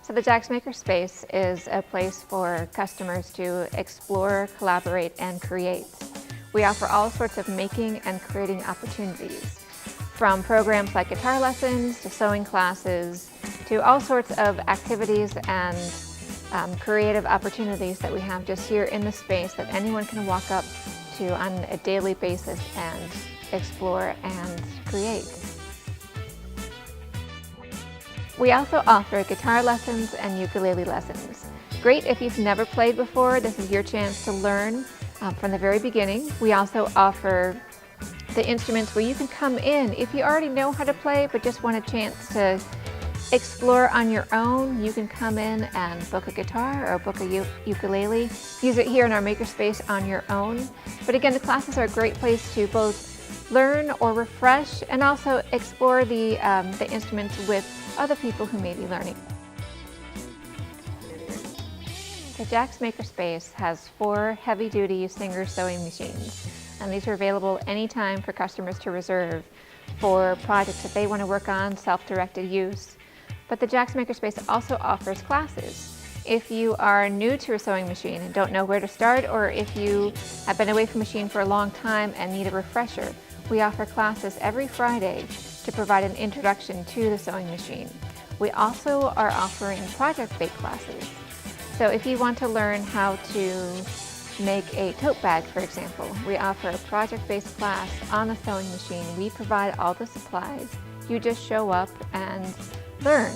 So the Jax Makerspace is a place for customers to explore, collaborate, and create. We offer all sorts of making and creating opportunities, from programs like guitar lessons to sewing classes to all sorts of activities and creative opportunities that we have just here in the space that anyone can walk up to on a daily basis and explore and create. We also offer guitar lessons and ukulele lessons. Great if you've never played before, this is your chance to learn from the very beginning. We also offer the instruments where you can come in if you already know how to play but just want a chance to explore on your own. You can come in and book a guitar or book a ukulele, use it here in our makerspace on your own. But again, the classes are a great place to both learn or refresh and also explore the instruments with other people who may be learning. The Jax Makerspace has 4 heavy-duty Singer sewing machines, and these are available anytime for customers to reserve for projects that they want to work on, self-directed use. But the Jax Makerspace also offers classes. If you are new to a sewing machine and don't know where to start, or if you have been away from a machine for a long time and need a refresher, we offer classes every Friday to provide an introduction to the sewing machine. We also are offering project-based classes. So if you want to learn how to make a tote bag, for example, we offer a project-based class on the sewing machine. We provide all the supplies. You just show up and learn.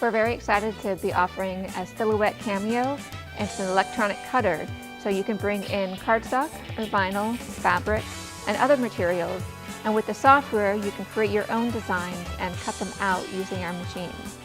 We're very excited to be offering a silhouette Cameo. It's an electronic cutter, so you can bring in cardstock or vinyl, fabric, and other materials. And with the software, you can create your own designs and cut them out using our machines.